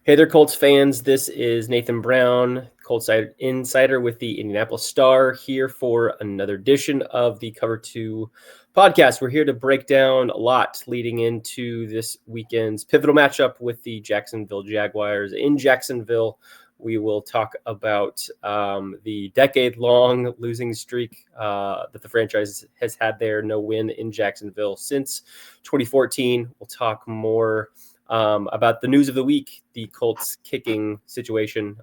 Hey there, Colts fans. This is Nathan Brown, Colts Insider with the Indianapolis Star, here for another edition of the Cover 2 podcast. We're here to break down a lot leading into this weekend's pivotal matchup with the Jacksonville Jaguars in Jacksonville. We will talk about the decade-long losing streak that the franchise has had there, no win in Jacksonville since 2014. We'll talk more about the news of the week, the Colts kicking situation,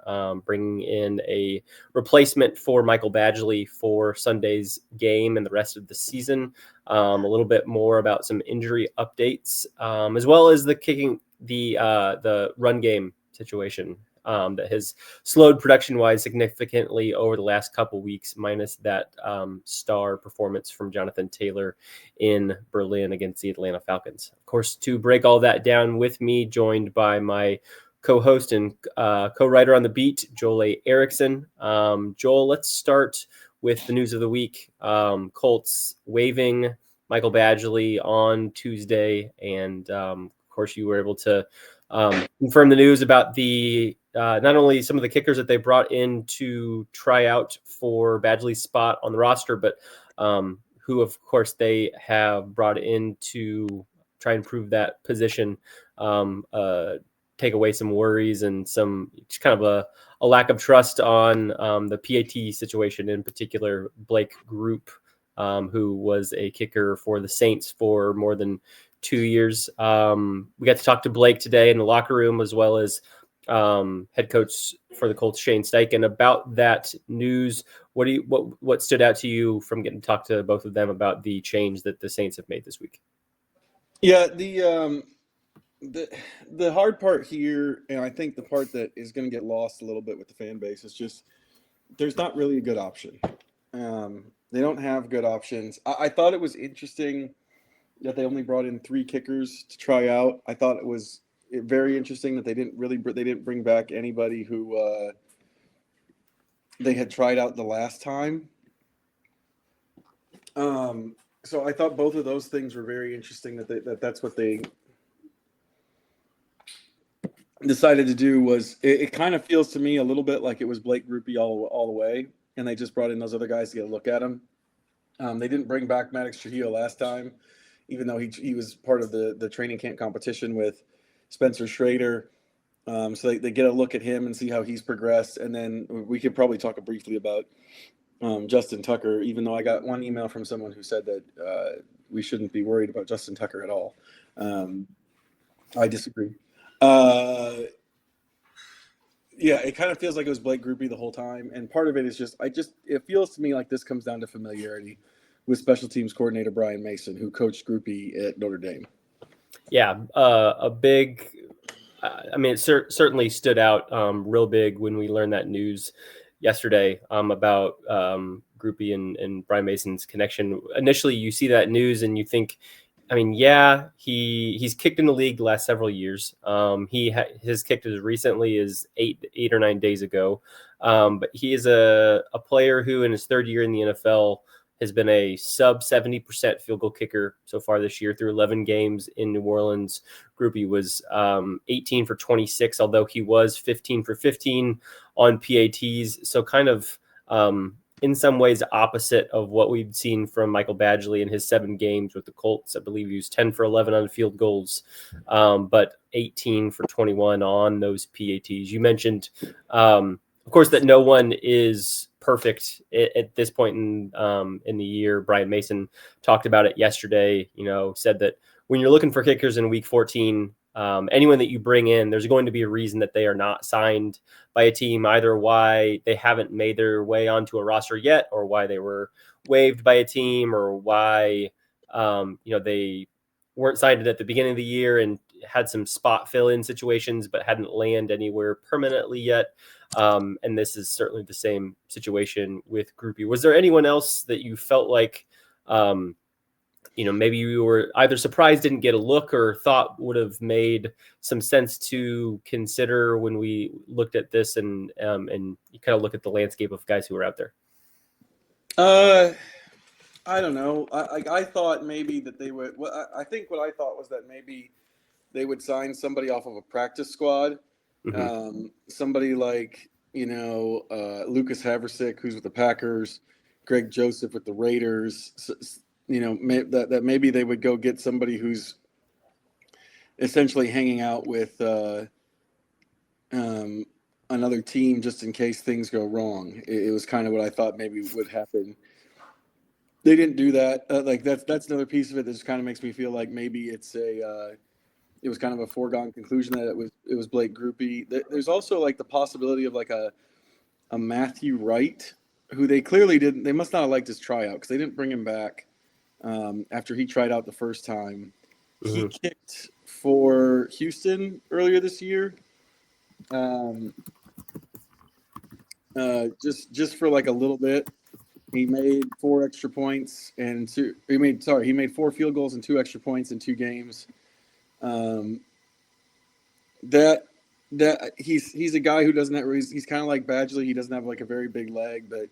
bringing in a replacement for Michael Badgley for Sunday's game and the rest of the season. A little bit more about some injury updates, as well as the run game situation. That has slowed production-wise significantly over the last couple weeks, minus that star performance from Jonathan Taylor in Berlin against the Atlanta Falcons. Of course, to break all that down with me, joined by my co-host and co-writer on the beat, Joel A. Erickson. Joel, let's start with the news of the week. Colts waiving Michael Badgley on Tuesday, and of course, you were able to confirm the news about the not only some of the kickers that they brought in to try out for Badgley's spot on the roster, but who, of course, they have brought in to try and prove that position, take away some worries and some just kind of a lack of trust on the PAT situation, in particular, Blake Group, who was a kicker for the Saints for more than 2 years. We got to talk to Blake today in the locker room, as well as head coach for the Colts, Shane Steichen, about that news. What stood out to you from getting to talk to both of them about the change that the Saints have made this week? Yeah, the hard part here, and I think the part that is going to get lost a little bit with the fan base, is just there's not really a good option. They don't have good options. I thought it was interesting that they only brought in 3 kickers to try out. I thought it was very interesting that they didn't bring back anybody who they had tried out the last time. So I thought both of those things were very interesting. That's what they decided to do. Was it kind of feels to me a little bit like it was Blake Groupie all the way, and they just brought in those other guys to get a look at him. They didn't bring back Maddox Trujillo last time, even though he was part of the training camp competition with Spencer Schrader. So they get a look at him and see how he's progressed. And then we could probably talk briefly about Justin Tucker, even though I got one email from someone who said that we shouldn't be worried about Justin Tucker at all. I disagree. Yeah, it kind of feels like it was Blake Groupie the whole time. And part of it is it feels to me like this comes down to familiarity with special teams coordinator Brian Mason, who coached Groupie at Notre Dame. Yeah, a big. I mean, it certainly stood out real big when we learned that news yesterday about Groupie and Brian Mason's connection. Initially, you see that news and you think, I mean, yeah, he's kicked in the league the last several years. He has kicked as recently as eight or 9 days ago. But he is a player who, in his third year in the NFL, has been a sub 70% field goal kicker so far this year through 11 games in New Orleans. Groupie was 18 for 26, although he was 15 for 15 on PATs. So kind of in some ways opposite of what we've seen from Michael Badgley in his 7 games with the Colts. I believe he was 10 for 11 on field goals, but 18 for 21 on those PATs. You mentioned, of course, that no one is perfect at this point in the year. Brian Mason talked about it yesterday, said that when you're looking for kickers in week 14, anyone that you bring in, there's going to be a reason that they are not signed by a team, either why they haven't made their way onto a roster yet, or why they were waived by a team, or why they weren't signed at the beginning of the year and had some spot fill-in situations, but hadn't landed anywhere permanently yet. And this is certainly the same situation with Groupie. Was there anyone else that you felt like maybe you were either surprised didn't get a look or thought would have made some sense to consider when we looked at this and you kind of look at the landscape of guys who were out there? I don't know. I thought maybe that they would. I think what I thought was that maybe they would sign somebody off of a practice squad Somebody like, Lucas Haversick, who's with the Packers, Greg Joseph with the Raiders, that maybe they would go get somebody who's essentially hanging out with another team just in case things go wrong. It was kind of what I thought maybe would happen. They didn't do that. That's another piece of it that just kind of makes me feel like maybe it was kind of a foregone conclusion that it was Blake Grupe. There's also like the possibility of like a Matthew Wright, who they clearly didn't. They must not have liked his tryout because they didn't bring him back after he tried out the first time. He kicked for Houston earlier this year. Just for like a little bit. He made 4 extra points and he made 4 field goals and 2 extra points in 2 games. That he's a guy who doesn't have, he's kind of like Badgley. He doesn't have like a very big leg, but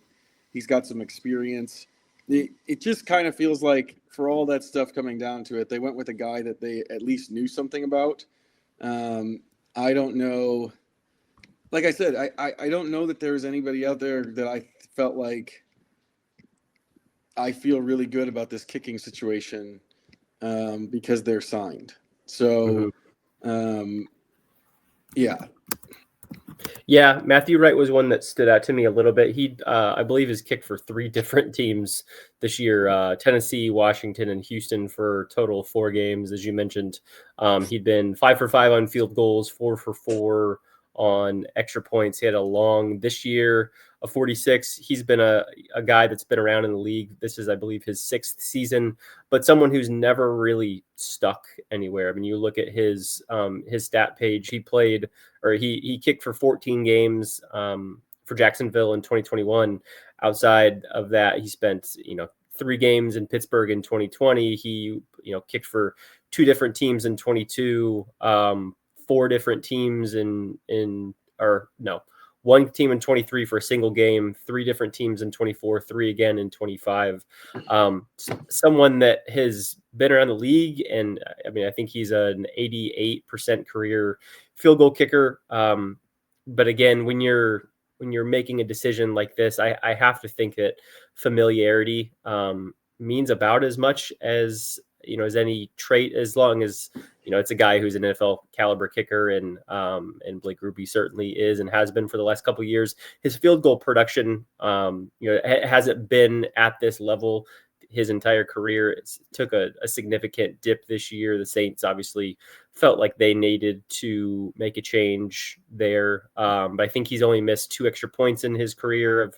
he's got some experience. It just kind of feels like for all that stuff coming down to it, they went with a guy that they at least knew something about. I don't know. Like I said, I don't know that there's anybody out there that I felt like I feel really good about this kicking situation because they're signed. So, yeah. Yeah, Matthew Wright was one that stood out to me a little bit. He, I believe, has kicked for 3 different teams this year: Tennessee, Washington, and Houston for a total of 4 games, as you mentioned. He'd been 5 for 5 on field goals, 4 for 4 on extra points. He had a long this year of 46. He's been a guy that's been around in the league. This is, I believe, his 6th season, but someone who's never really stuck anywhere. I mean, you look at his stat page. He kicked for 14 games for Jacksonville in 2021. Outside of that, he spent 3 games in Pittsburgh in 2020. He kicked for 2 different teams in 22. 4 different teams one team in 23 for a single game, 3 different teams in 24, 3 again in 25. Someone that has been around the league, and I mean, I think he's an 88% career field goal kicker. But again, when you're making a decision like this, I have to think that familiarity means about as much as as any trait, as long as it's a guy who's an NFL caliber kicker, and Blake Grupe certainly is and has been for the last couple of years. His field goal production, hasn't been at this level his entire career. It took a significant dip this year. The Saints obviously felt like they needed to make a change there, but I think he's only missed 2 extra points in his career of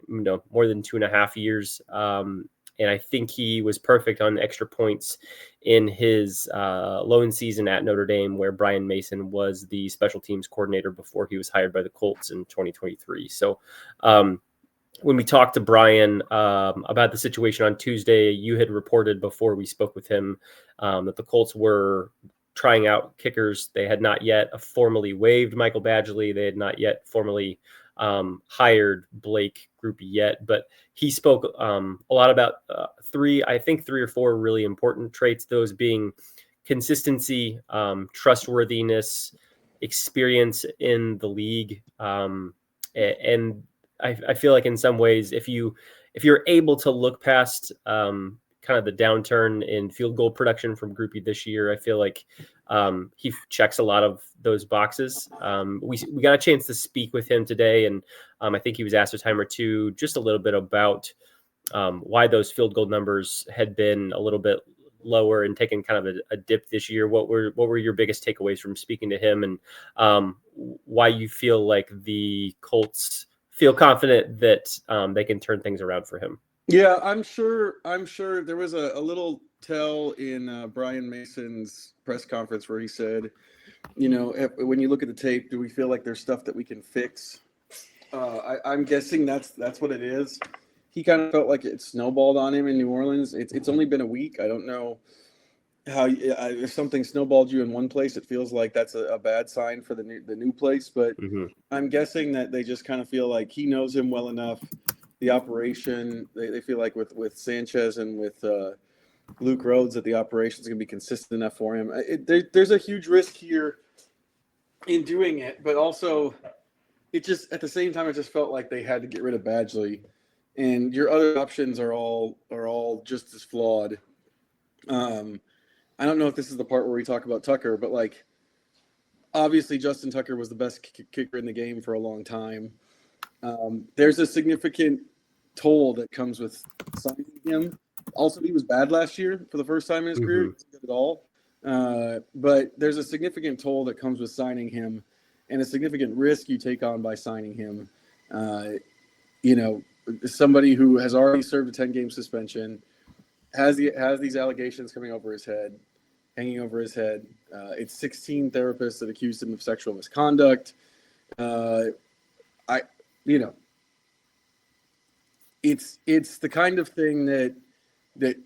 more than 2.5 years. And I think he was perfect on extra points in his lone season at Notre Dame, where Brian Mason was the special teams coordinator before he was hired by the Colts in 2023. So when we talked to Brian about the situation on Tuesday, you had reported before we spoke with him that the Colts were trying out kickers. They had not yet formally waived Michael Badgley. They had not yet formally hired Blake Grupe yet, but he spoke a lot about 3 or 4 really important traits, those being consistency, trustworthiness, experience in the league. And I feel like in some ways, if you're able to look past kind of the downturn in field goal production from Grupe this year, I feel like he checks a lot of those boxes. We got a chance to speak with him today, and I think he was asked a time or two just a little bit about why those field goal numbers had been a little bit lower and taken kind of a dip this year. What were your biggest takeaways from speaking to him, and why you feel like the Colts feel confident that they can turn things around for him? Yeah, I'm sure there was a little tell in Brian Mason's press conference where he said, when you look at the tape, do we feel like there's stuff that we can fix? I'm guessing that's what it is. He kind of felt like it snowballed on him in New Orleans. It's only been a week. I don't know how if something snowballed you in one place, it feels like that's a bad sign for the new place. But I'm guessing that they just kind of feel like he knows him well enough. The operation, they feel like with Sanchez and with Luke Rhodes that the operation is going to be consistent enough for him. There's a huge risk here in doing it, but also it just at the same time it just felt like they had to get rid of Badgley, and your other options are all just as flawed. I don't know if this is the part where we talk about Tucker, but like obviously Justin Tucker was the best kicker in the game for a long time. There's a significant toll that comes with signing him. Also, he was bad last year for the first time in his career. He wasn't good at all. But there's a significant toll that comes with signing him, and a significant risk you take on by signing him. Somebody who has already served a 10-game suspension, has these allegations hanging over his head. It's 16 therapists that accused him of sexual misconduct. It's the kind of thing that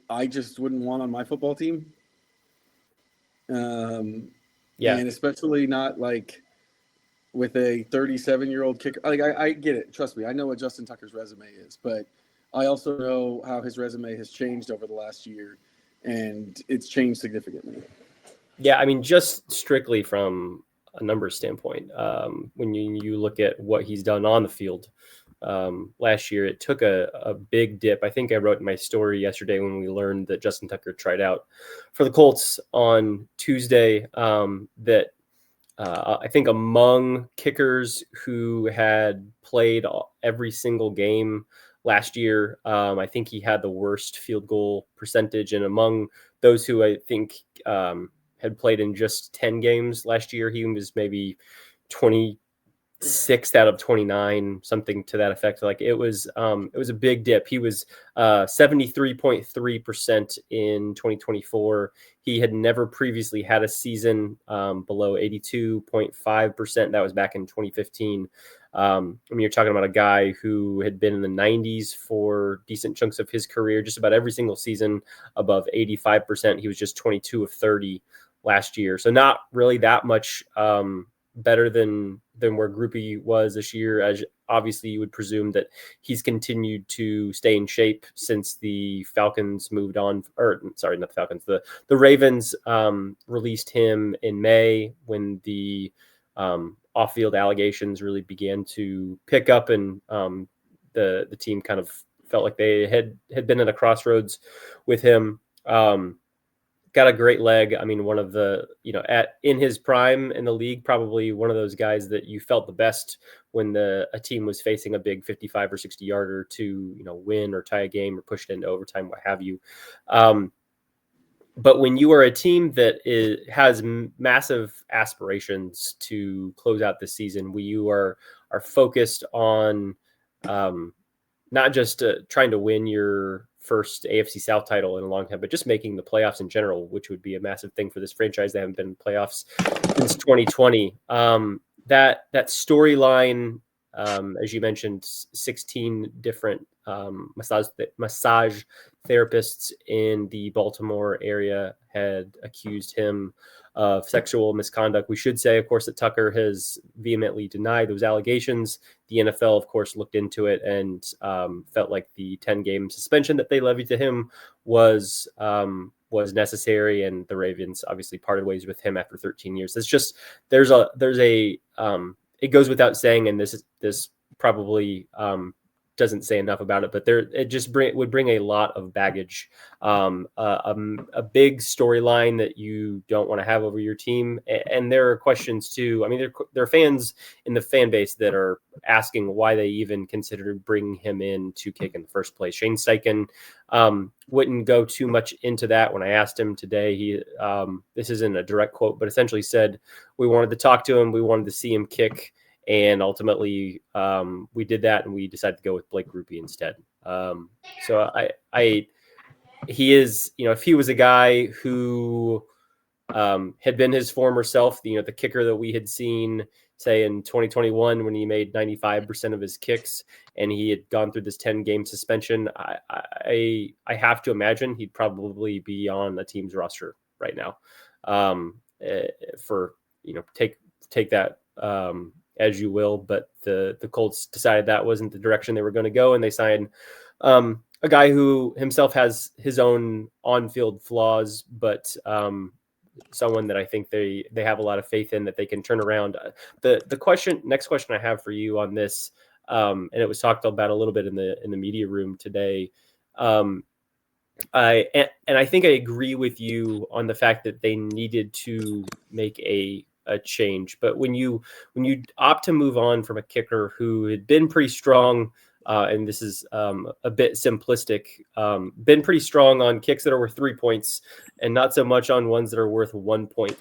I just wouldn't want on my football team. And especially not like with a 37-year-old kicker. Like I get it. Trust me, I know what Justin Tucker's resume is, but I also know how his resume has changed over the last year, and it's changed significantly. Yeah, I mean, just strictly from a numbers standpoint, when you look at what he's done on the field last year, it took a big dip. I think I wrote in my story yesterday when we learned that Justin Tucker tried out for the Colts on Tuesday, that I think among kickers who had played every single game last year, I think he had the worst field goal percentage. And among those who I think had played in just 10 games last year, he was maybe 26th out of 29, something to that effect. Like it was a big dip. He was 73.3% in 2024. He had never previously had a season below 82.5%. That was back in 2015. I mean, you're talking about a guy who had been in the 90s for decent chunks of his career, just about every single season above 85%. He was just 22 of 30 last year. So not really that much better than where Groupie was this year. As obviously you would presume that he's continued to stay in shape since the Falcons moved on, or sorry, not the Falcons, the Ravens released him in May when the off-field allegations really began to pick up, and the team kind of felt like they had been at a crossroads with him. Got a great leg. I mean, one of the, in his prime in the league, probably one of those guys that you felt the best when a team was facing a big 55 or 60 yarder to, win or tie a game or push it into overtime, what have you. But when you are a team that has massive aspirations to close out the season, where you are focused on not just trying to win your first AFC South title in a long time, but just making the playoffs in general, which would be a massive thing for this franchise. They haven't been in playoffs since 2020. That storyline, as you mentioned, 16 different massage therapists in the Baltimore area had accused him of sexual misconduct. We should say, of course, that Tucker has vehemently denied those allegations. The NFL, of course, looked into it and felt like the 10-game suspension that they levied to him was necessary, and the Ravens obviously parted ways with him after 13 years. It's just there's a it goes without saying, and this probably doesn't say enough about it, but it just would bring a lot of baggage, a big storyline that you don't want to have over your team. And there are questions too. I mean, there are fans in the fan base that are asking why they even considered bringing him in to kick in the first place. Shane Steichen wouldn't go too much into that. When I asked him today, he this isn't a direct quote, but essentially said, we wanted to talk to him. We wanted to see him kick. And ultimately, we did that, and we decided to go with Blake Grupe instead. So he is, if he was a guy who had been his former self, the kicker that we had seen, say, in 2021 when he made 95% of his kicks, and he had gone through this 10-game suspension, I have to imagine he'd probably be on a team's roster right now. For take that as you will, but the Colts decided that wasn't the direction they were going to go, and they signed a guy who himself has his own on-field flaws, but someone that I think they have a lot of faith in that they can turn around. The next question I have for you on this, and it was talked about a little bit in the media room today. I think I agree with you on the fact that they needed to make a change. But when you opt to move on from a kicker who had been pretty strong, and this is a bit simplistic, been pretty strong on kicks that are worth 3 points and not so much on ones that are worth 1 point.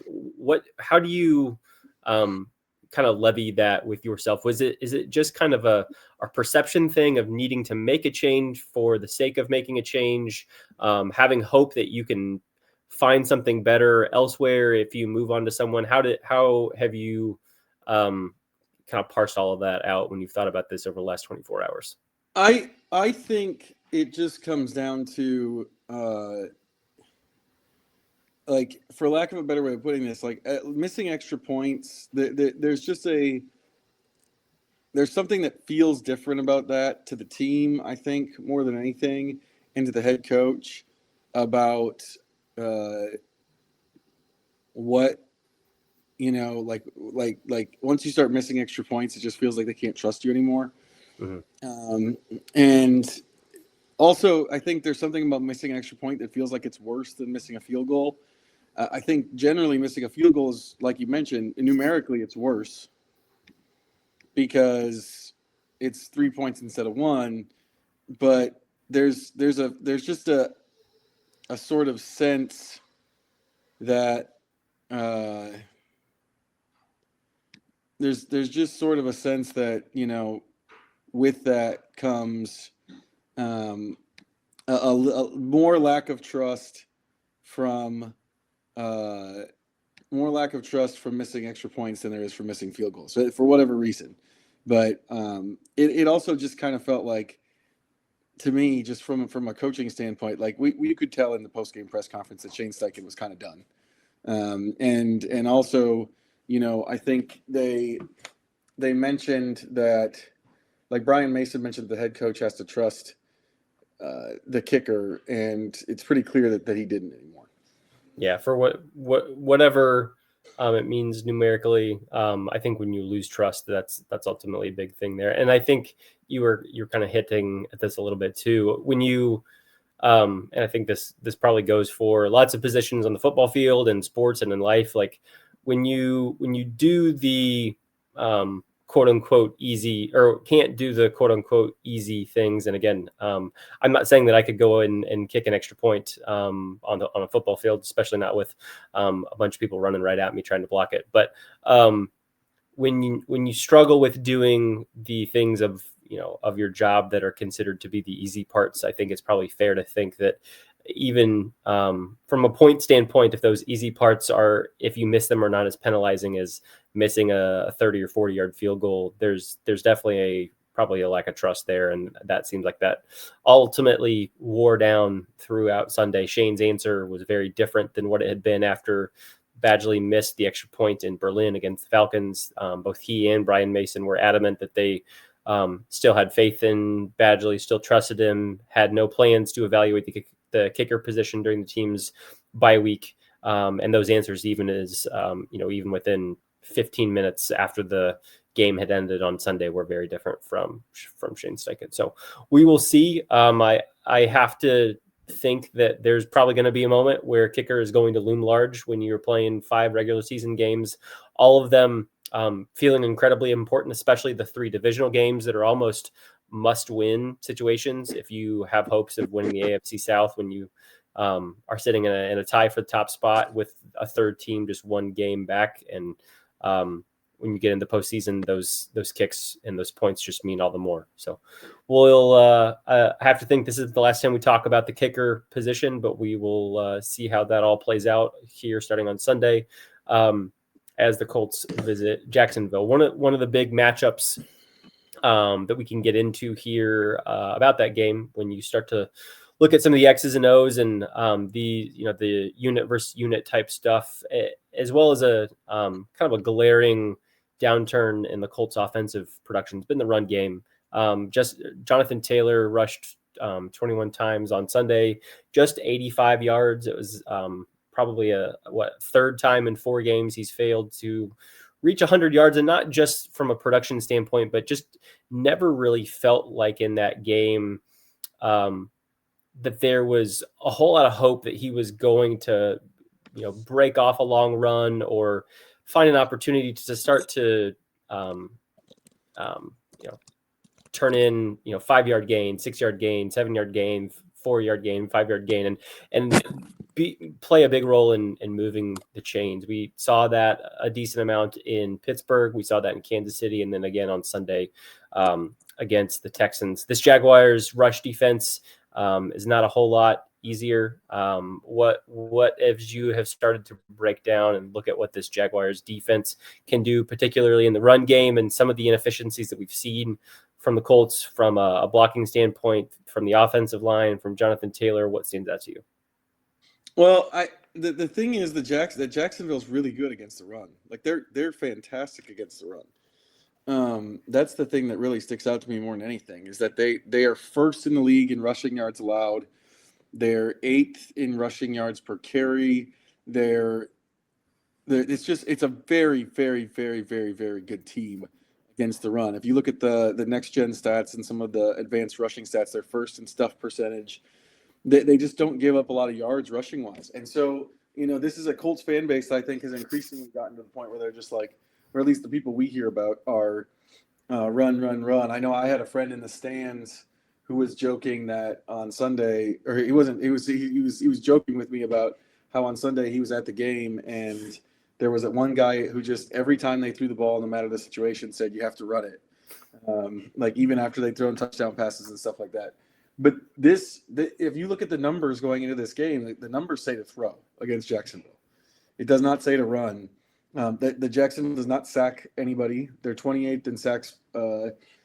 How do you kind of levy that with yourself? Is it just kind of a perception thing of needing to make a change for the sake of making a change, having hope that you can find something better elsewhere if you move on to someone? How have you kind of parsed all of that out when you've thought about this over the last 24 hours? I think it just comes down to like, for lack of a better way of putting this, like missing extra points. There's something that feels different about that to the team, I think, more than anything, and to the head coach about what, like once you start missing extra points, it just feels like they can't trust you anymore. Mm-hmm. And also, I think there's something about missing an extra point that feels like it's worse than missing a field goal. I think generally missing a field goal is, like you mentioned, numerically it's worse because it's 3 points instead of 1. But there's just a sort of sense that there's just sort of a sense that, with that comes a more lack of trust from missing extra points than there is from missing field goals, for whatever reason. But it also just kind of felt like, to me, just from a coaching standpoint, like we could tell in the post-game press conference that Shane Steichen was kind of done. And also, I think they mentioned that, like Brian Mason mentioned, the head coach has to trust the kicker, and it's pretty clear that he didn't anymore. Yeah, for whatever it means numerically, I think when you lose trust, that's ultimately a big thing there. And I think you're kind of hitting at this a little bit too. When you and I think this probably goes for lots of positions on the football field and sports and in life. Like when you do the quote unquote easy, or can't do the quote unquote easy things. And again, I'm not saying that I could go in and kick an extra point on a football field, especially not with a bunch of people running right at me trying to block it. But when you struggle with doing the things of your job that are considered to be the easy parts, I think it's probably fair to think that even from a point standpoint, if those easy parts are, if you miss them, are not as penalizing as missing a 30 or 40 yard field goal, there's definitely probably a lack of trust there. And that seems like that ultimately wore down throughout Sunday. Shane's answer was very different than what it had been after Badgley missed the extra point in Berlin against the Falcons. Both he and Brian Mason were adamant that they still had faith in Badgley, still trusted him, had no plans to evaluate the kicker position during the team's bye week. And those answers, even even within 15 minutes after the game had ended on Sunday, were very different from Shane Steichen. So we will see. I have to think that there's probably going to be a moment where kicker is going to loom large when you're playing 5 regular season games, all of them feeling incredibly important, especially the 3 divisional games that are almost must-win situations if you have hopes of winning the AFC South, when you are sitting in a tie for the top spot with a third team just 1 game back. And when you get into postseason, those kicks and those points just mean all the more. So we'll have to think this is the last time we talk about the kicker position, but we will see how that all plays out here starting on Sunday as the Colts visit Jacksonville. One of the big matchups that we can get into here about that game, when you start to look at some of the X's and O's and the unit versus unit type stuff, as well as a kind of a glaring downturn in the Colts offensive production. It's been the run game. Just Jonathan Taylor rushed 21 times on Sunday, just 85 yards. It was probably third time in 4 games he's failed to reach 100 yards, and not just from a production standpoint, but just never really felt like in that game that there was a whole lot of hope that he was going to, break off a long run or find an opportunity to start to, turn in, 5-yard gain, 6-yard gain, 7-yard gain, 4-yard gain, 5-yard gain, and play a big role in moving the chains. We saw that a decent amount in Pittsburgh. We saw that in Kansas City, and then again on Sunday against the Texans. This Jaguars rush defense is not a whole lot easier. What as you have started to break down and look at what this Jaguars defense can do, particularly in the run game, and some of the inefficiencies that we've seen from the Colts from a blocking standpoint, from the offensive line, from Jonathan Taylor, what stands out to you? Well, the thing is that Jacksonville's really good against the run. Like they're fantastic against the run. That's the thing that really sticks out to me more than anything, is that they are first in the league in rushing yards allowed. They're 8th in rushing yards per carry. It's a very, very, very, very, very good team against the run. If you look at the next gen stats and some of the advanced rushing stats, they're first in stuff percentage. They just don't give up a lot of yards rushing wise. And so, this is a Colts fan base that I think has increasingly gotten to the point where they're just like, or at least the people we hear about are run, run, run. I know I had a friend in the stands who was joking that on Sunday, or he wasn't, he was joking with me about how on Sunday he was at the game and there was that one guy who just every time they threw the ball, no matter the situation, said you have to run it. Like even after they throw in touchdown passes and stuff like that. But if you look at the numbers going into this game, the numbers say to throw against Jacksonville. It does not say to run. The Jacksonville does not sack anybody. They're 28th in sacks.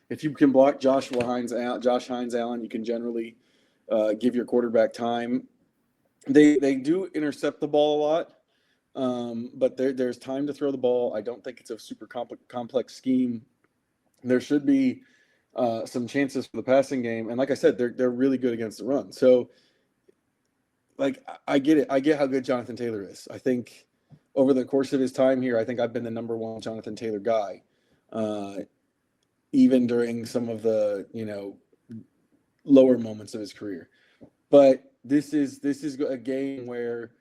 If you can block Josh Hines Allen, you can generally give your quarterback time. They do intercept the ball a lot, but there's time to throw the ball. I don't think it's a super complex scheme. There should be some chances for the passing game, and like I said, they're really good against the run. So, like, I get it. I get how good Jonathan Taylor is. I think over the course of his time here, I think I've been the number one Jonathan Taylor guy, even during some of the lower moments of his career. But this is a game where,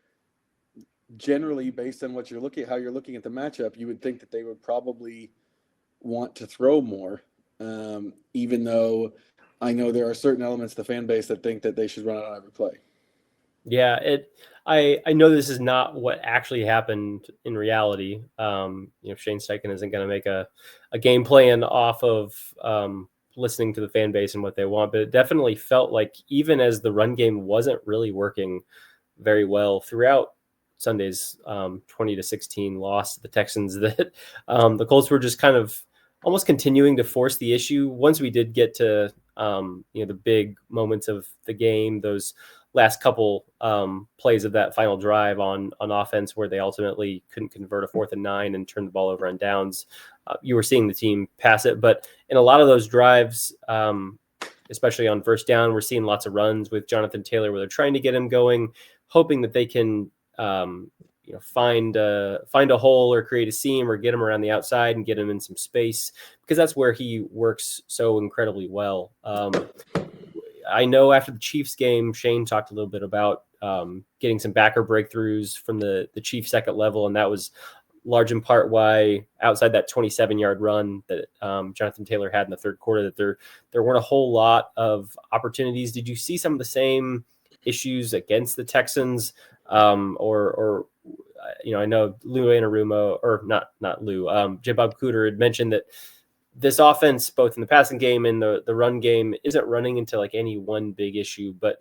generally, based on what how you're looking at the matchup, you would think that they would probably want to throw more. Even though I know there are certain elements of the fan base that think that they should run it on every play. Yeah, I know this is not what actually happened in reality. Shane Steichen isn't going to make a game plan off of listening to the fan base and what they want, but it definitely felt like even as the run game wasn't really working very well throughout Sunday's 20-16 loss to the Texans, that the Colts were just kind of almost continuing to force the issue. Once we did get to the big moments of the game, those last couple plays of that final drive on offense where they ultimately couldn't convert a 4th and 9 and turn the ball over on downs, you were seeing the team pass it. But in a lot of those drives, especially on first down, we're seeing lots of runs with Jonathan Taylor where they're trying to get him going, hoping that they can find a hole or create a seam or get him around the outside and get him in some space, because that's where he works so incredibly well. I know after the Chiefs game, Shane talked a little bit about getting some backer breakthroughs from the Chiefs second level, and that was large in part why outside that 27-yard run that Jonathan Taylor had in the third quarter, that there weren't a whole lot of opportunities. Did you see some of the same issues against the Texans? Or I know Lou Anarumo, or not Lou, Jim Bob Cooter had mentioned that this offense, both in the passing game and the run game, isn't running into like any one big issue, but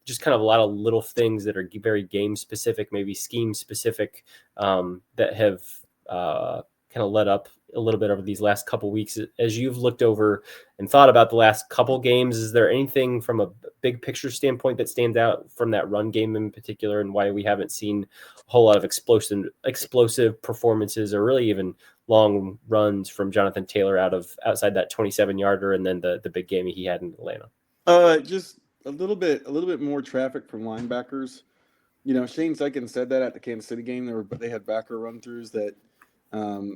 just kind of a lot of little things that are very game specific, maybe scheme specific, that have kind of led up a little bit over these last couple weeks. As you've looked over and thought about the last couple games, is there anything from a big picture standpoint that stands out from that run game in particular, and why we haven't seen a whole lot of explosive performances or really even long runs from Jonathan Taylor outside that 27-yarder and then the big game he had in Atlanta? Just a little bit more traffic from linebackers Shane Steichen said that at the Kansas City game. They had backer run-throughs that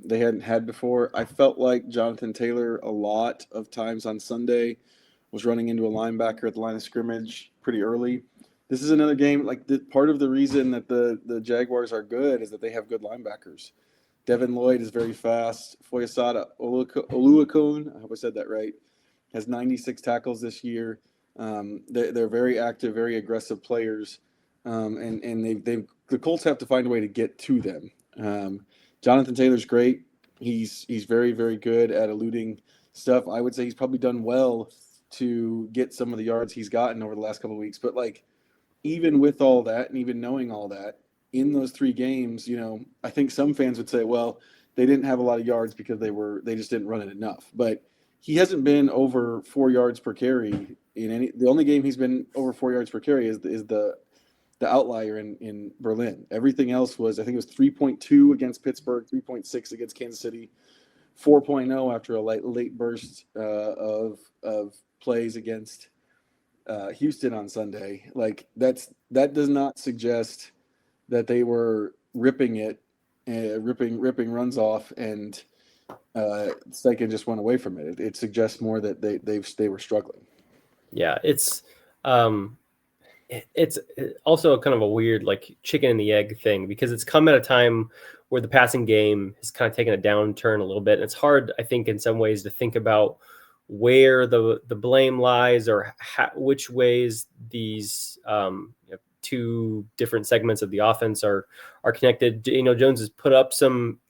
they hadn't had before. I felt like Jonathan Taylor a lot of times on Sunday was running into a linebacker at the line of scrimmage pretty early. This is another game, part of the reason that the Jaguars are good is that they have good linebackers. Devin Lloyd is very fast. Foyesade Oluokun, I hope I said that right, has 96 tackles this year. They're very active, very aggressive players, and the Colts have to find a way to get to them. Jonathan Taylor's great. He's very, very good at eluding stuff. I would say he's probably done well to get some of the yards he's gotten over the last couple of weeks. But even with all that, and even knowing all that, in those 3 games, I think some fans would say, well, they didn't have a lot of yards because they just didn't run it enough. But he hasn't been over 4 yards per carry in any. The only game he's been over 4 yards per carry is the outlier in Berlin. Everything else was, I think it was 3.2 against Pittsburgh, 3.6 against Kansas City, 4.0 after a late burst of plays against Houston on Sunday. That does not suggest that they were ripping runs off and Steichen just went away from it. It suggests more that they were struggling. Yeah, it's also kind of a weird chicken and the egg thing because it's come at a time where the passing game has kind of taken a downturn a little bit. And it's hard, I think, in some ways to think about where the blame lies or which ways these 2 different segments of the offense are connected. Daniel Jones has put up some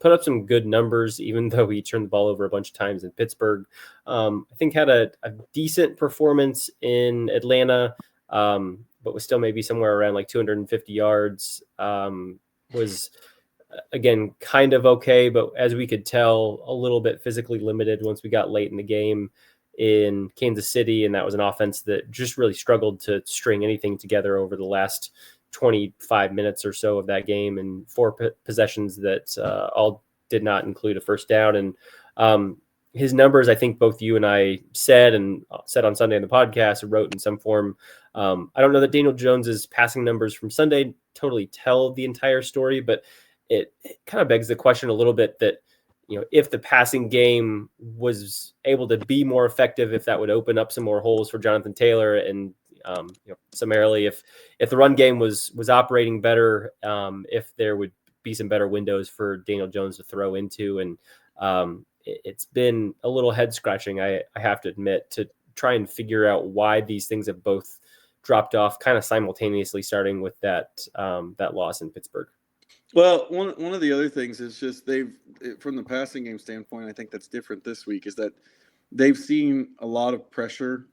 good numbers, even though he turned the ball over a bunch of times in Pittsburgh. I think had a decent performance in Atlanta, but was still maybe somewhere around 250 yards. Was again kind of okay, but as we could tell, a little bit physically limited once we got late in the game in Kansas City, and that was an offense that just really struggled to string anything together over the last 25 minutes or so of that game, and 4 possessions that all did not include a first down. And his numbers, I think both you and I said on Sunday in the podcast, wrote in some form. I don't know that Daniel Jones's passing numbers from Sunday totally tell the entire story, but it kind of begs the question a little bit that, if the passing game was able to be more effective, if that would open up some more holes for Jonathan Taylor, and summarily, if the run game was operating better, if there would be some better windows for Daniel Jones to throw into. And it's been a little head scratching, I have to admit, to try and figure out why these things have both dropped off kind of simultaneously, starting with that loss in Pittsburgh. Well, one of the other things is just from the passing game standpoint, I think that's different this week, is that they've seen a lot of pressure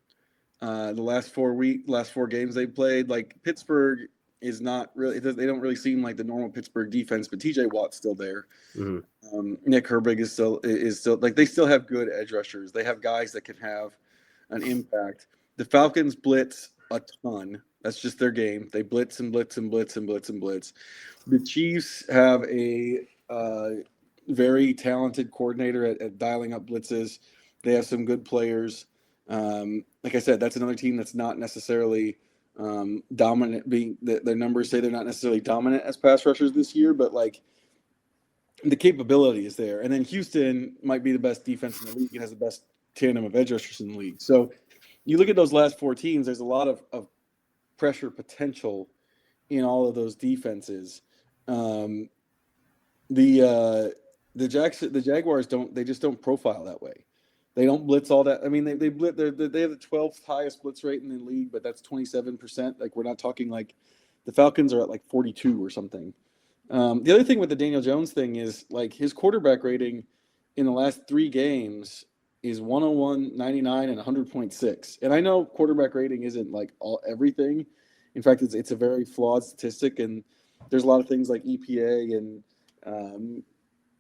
the last 4 games they played. Pittsburgh is not really, they don't really seem like the normal Pittsburgh defense, but TJ Watt's still there. Mm-hmm. Nick Herbig is still they still have good edge rushers. They have guys that can have an impact. The Falcons blitz a ton. That's just their game. They blitz and blitz and blitz and blitz and blitz. The Chiefs have a very talented coordinator at dialing up blitzes. They have some good players. Like I said, that's another team that's not necessarily dominant. Their numbers say they're not necessarily dominant as pass rushers this year, but the capability is there. And then Houston might be the best defense in the league and has the best tandem of edge rushers in the league. So you look at those last 4 teams, there's a lot of pressure potential in all of those defenses. The Jaguars just don't profile that way. They don't blitz all that. I mean, they have the 12th highest blitz rate in the league, but that's 27%. We're not talking the Falcons are at 42 or something. The other thing with the Daniel Jones thing is his quarterback rating in the last 3 games is 101, 99, and 100.6. And I know quarterback rating isn't everything. In fact, it's a very flawed statistic, and there's a lot of things like EPA and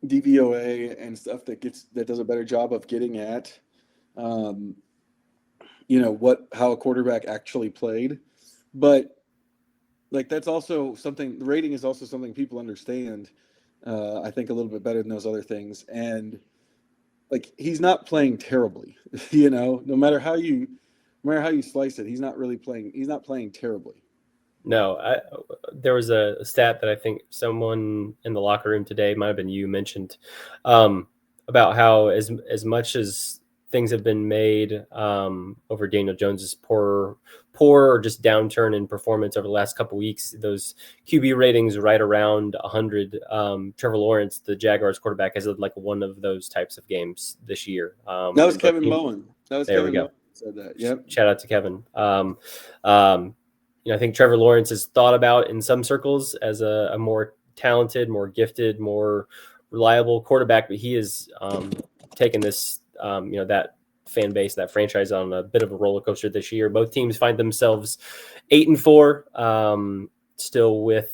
DVOA and stuff that does a better job of getting at how a quarterback actually played. But that's also something, the rating is also something people understand, I think, a little bit better than those other things. And he's not playing terribly, no matter how you slice it, he's not playing terribly. No, there was a stat that I think someone in the locker room today, might have been you, mentioned about how as much as things have been made over Daniel Jones's poor or just downturn in performance over the last couple weeks, those QB ratings right around 100. Trevor Lawrence, the Jaguars quarterback, has had like one of those types of games this year. That was Kevin Bowen. There we go. Said that. Yep. Shout out to Kevin. I think Trevor Lawrence is thought about in some circles as a more talented, more gifted, more reliable quarterback, but he has taken this, that fan base, that franchise, on a bit of a roller coaster this year. Both teams find themselves 8-4, still with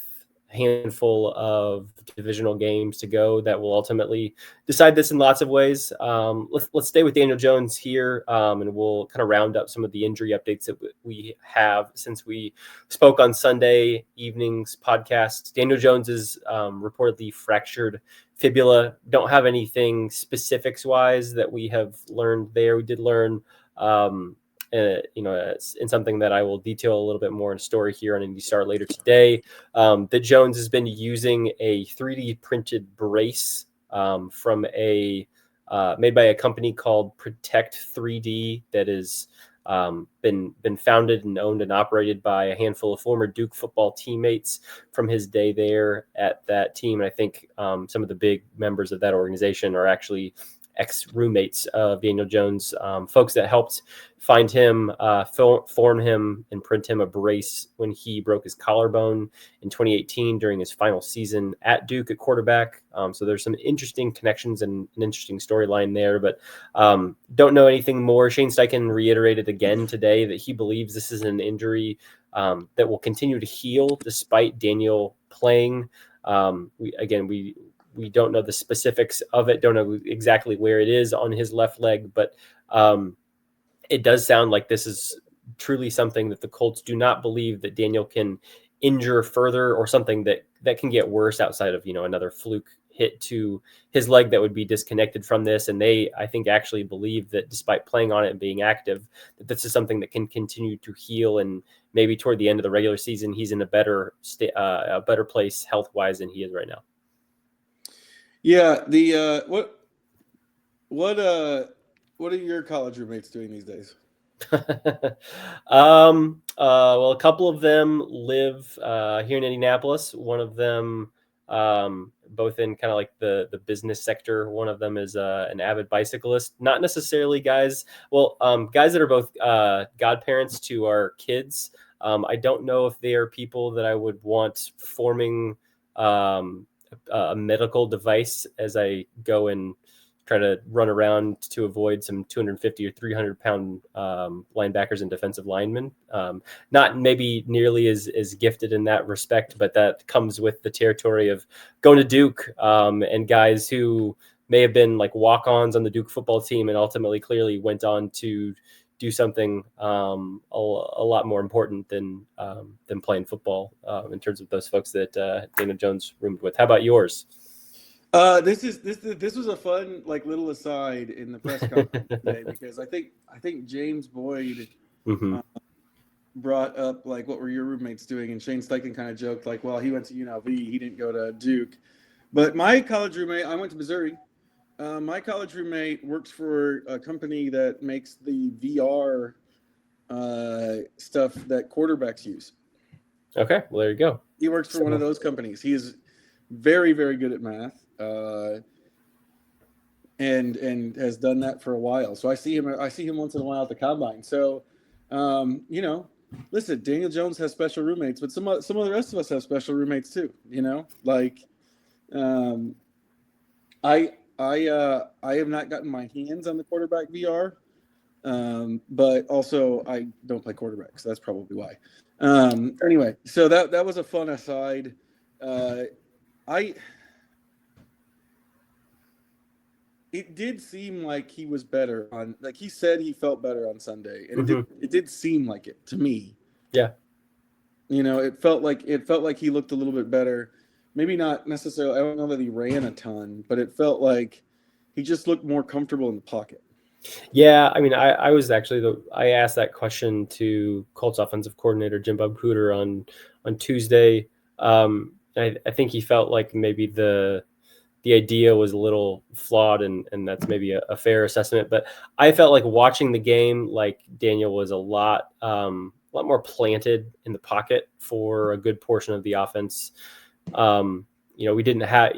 a handful of divisional games to go that will ultimately decide this in lots of ways. Let's stay with Daniel Jones here, and we'll kind of round up some of the injury updates that we have since we spoke on Sunday evening's podcast. Daniel Jones is reportedly fractured fibula. Don't have anything specifics wise that we have learned there. We did learn, in something that I will detail a little bit more in a story here on IndyStar later today, that Jones has been using a 3D printed brace from a made by a company called Protect 3D that is been founded and owned and operated by a handful of former Duke football teammates from his day there at that team. And I think some of the big members of that organization are actually ex-roommates of Daniel Jones, folks that helped find him, form him, and print him a brace when he broke his collarbone in 2018 during his final season at Duke at quarterback. So there's some interesting connections and an interesting storyline there, but don't know anything more. Shane Steichen reiterated again today that he believes this is an injury that will continue to heal despite Daniel playing. We don't know the specifics of it, don't know exactly where it is on his left leg, but it does sound like this is truly something that the Colts do not believe that Daniel can injure further, or something that can get worse outside of, another fluke hit to his leg that would be disconnected from this. And they, I think, actually believe that despite playing on it and being active, that this is something that can continue to heal, and maybe toward the end of the regular season, he's in a better place health-wise than he is right now. Yeah, what are your college roommates doing these days? Well, a couple of them live here in Indianapolis. One of them, both in kind of like the business sector. One of them is an avid bicyclist. Not necessarily guys that are both godparents to our kids. I don't know if they are people that I would want forming a medical device as I go and try to run around to avoid some 250 or 300 pound linebackers and defensive linemen. Not maybe nearly as gifted in that respect, but that comes with the territory of going to Duke, and guys who may have been like walk-ons on the Duke football team and ultimately clearly went on to do something a lot more important than playing football, in terms of those folks that Daniel Jones roomed with. How about yours? This was a fun little aside in the press conference today, because I think James Boyd brought up what were your roommates doing, and Shane Steichen kind of joked well, he went to UNLV, he didn't go to Duke. But my college roommate, I went to Missouri. My college roommate works for a company that makes the VR stuff that quarterbacks use. Okay, well, there you go. He works for one of those companies. He is very, very good at math, and has done that for a while. So I see him once in a while at the combine. So, listen, Daniel Jones has special roommates, but some of the rest of us have special roommates too. I have not gotten my hands on the quarterback VR, but also I don't play quarterback, so that's probably why. Anyway, so that was a fun aside. It did seem like he was better on, he said he felt better on Sunday, and it did seem like it to me. Yeah. It felt like he looked a little bit better. Maybe not necessarily, I don't know that he ran a ton, but it felt like he just looked more comfortable in the pocket. Yeah, I mean, I was actually I asked that question to Colts offensive coordinator Jim Bob Cooter on Tuesday. I think he felt like maybe the idea was a little flawed, and that's maybe a fair assessment. But I felt like watching the game, like Daniel was a lot more planted in the pocket for a good portion of the offense. We didn't have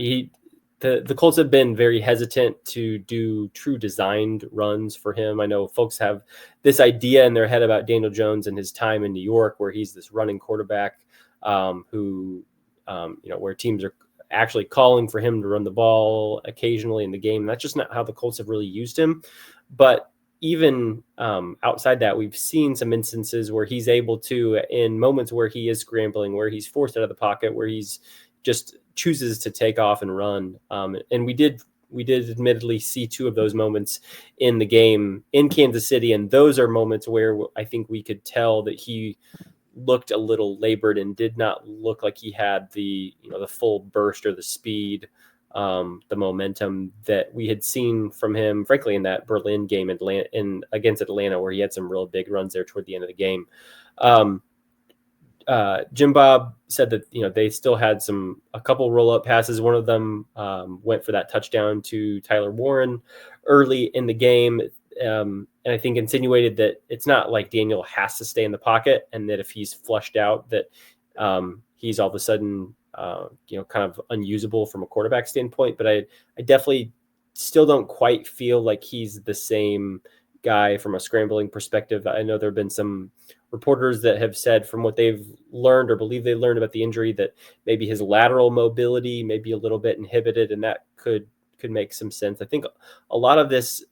the Colts have been very hesitant to do true designed runs for him. I know folks have this idea in their head about Daniel Jones and his time in New York, where he's this running quarterback who, where teams are actually calling for him to run the ball occasionally in the game. And that's just not how the Colts have really used him. But even outside that, we've seen some instances where he's able to, in moments where he is scrambling, where he's forced out of the pocket, where he's just chooses to take off and run. And we did admittedly see two of those moments in the game in Kansas City. And those are moments where I think we could tell that he looked a little labored and did not look like he had the full burst or the speed, the momentum that we had seen from him, frankly, in that Berlin game against Atlanta, where he had some real big runs there toward the end of the game. Jim Bob said that they still had a couple roll-up passes. One of them went for that touchdown to Tyler Warren early in the game, and I think insinuated that it's not like Daniel has to stay in the pocket, and that if he's flushed out, that he's all of a sudden kind of unusable from a quarterback standpoint. But I definitely still don't quite feel like he's the same guy from a scrambling perspective. I know there have been some reporters that have said, from what they've learned or believe they learned about the injury, that maybe his lateral mobility may be a little bit inhibited, and that could make some sense. I think a lot of this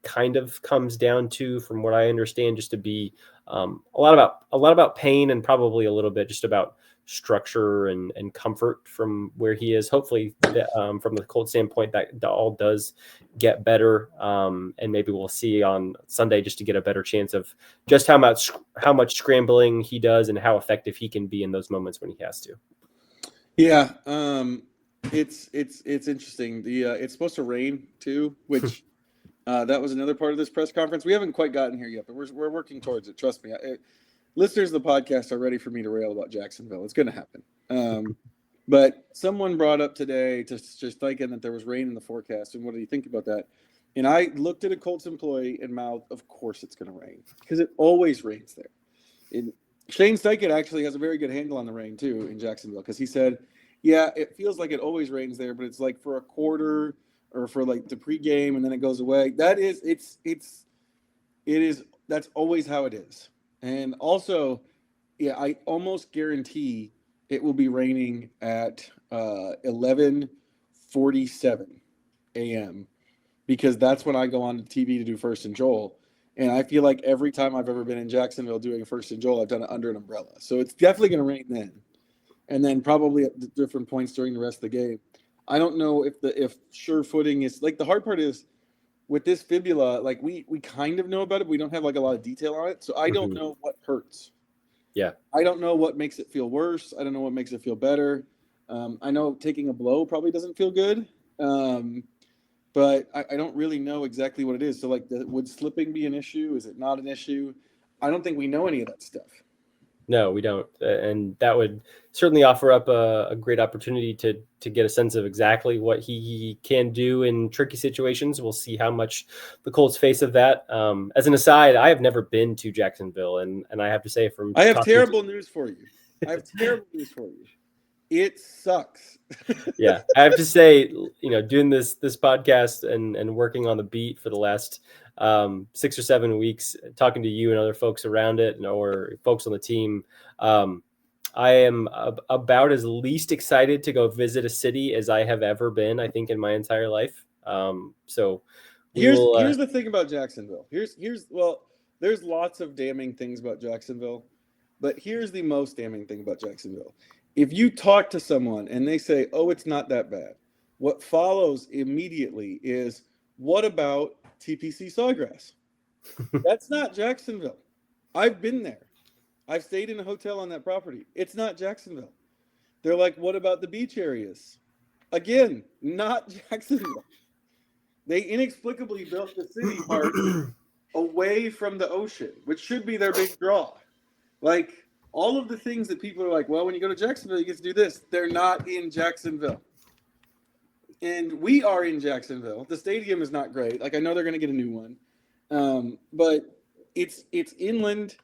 kind of comes down to, from what I understand, just to be a lot about pain, and probably a little bit just about structure and comfort from where he is. Hopefully from the Colts standpoint, that all does get better, and maybe we'll see on Sunday, just to get a better chance of just how much scrambling he does and how effective he can be in those moments when he has to. Yeah, it's interesting. It's supposed to rain too, which that was another part of this press conference. We haven't quite gotten here yet, but we're working towards it. Trust me. Listeners of the podcast are ready for me to rail about Jacksonville. It's going to happen. But someone brought up today, just thinking that there was rain in the forecast, and what do you think about that? And I looked at a Colts employee and mouthed, "Of course it's going to rain, because it always rains there." And Shane Steichen actually has a very good handle on the rain too in Jacksonville, because he said, "Yeah, it feels like it always rains there, but it's like for a quarter or for like the pregame, and then it goes away." That's always how it is. And also, yeah, I almost guarantee it will be raining at 11:47 a.m. because that's when I go on TV to do First and Joel. And I feel like every time I've ever been in Jacksonville doing First and Joel, I've done it under an umbrella. So it's definitely going to rain then, and then probably at different points during the rest of the game. I don't know if sure footing is, like, the hard part is with this fibula, like we kind of know about it, but we don't have like a lot of detail on it. So I don't know what hurts. Yeah. I don't know what makes it feel worse. I don't know what makes it feel better. I know taking a blow probably doesn't feel good. But I don't really know exactly what it is. So, like, would slipping be an issue? Is it not an issue? I don't think we know any of that stuff. No, we don't. And that would certainly offer up a great opportunity to get a sense of exactly what he can do in tricky situations. We'll see how much the Colts face of that. As an aside, I have never been to Jacksonville, and I have to say, I have terrible news for you. It sucks. Yeah, I have to say, doing this podcast and working on the beat for the last 6 or 7 weeks, talking to you and other folks around it, or folks on the team, I am about as least excited to go visit a city as I have ever been, I think, in my entire life. So here's the thing about Jacksonville. There's lots of damning things about Jacksonville, but here's the most damning thing about Jacksonville. If you talk to someone and they say, "Oh, it's not that bad," what follows immediately is, "What about TPC Sawgrass?" That's not Jacksonville. I've been there. I've stayed in a hotel on that property. It's not Jacksonville. They're like, "What about the beach areas?" Again, not Jacksonville. They inexplicably built the city part away from the ocean, which should be their big draw. Like, all of the things that people are like, well, when you go to Jacksonville, you get to do this. They're not in Jacksonville. And we are in Jacksonville. The stadium is not great. Like, I know they're going to get a new one. But it's inland.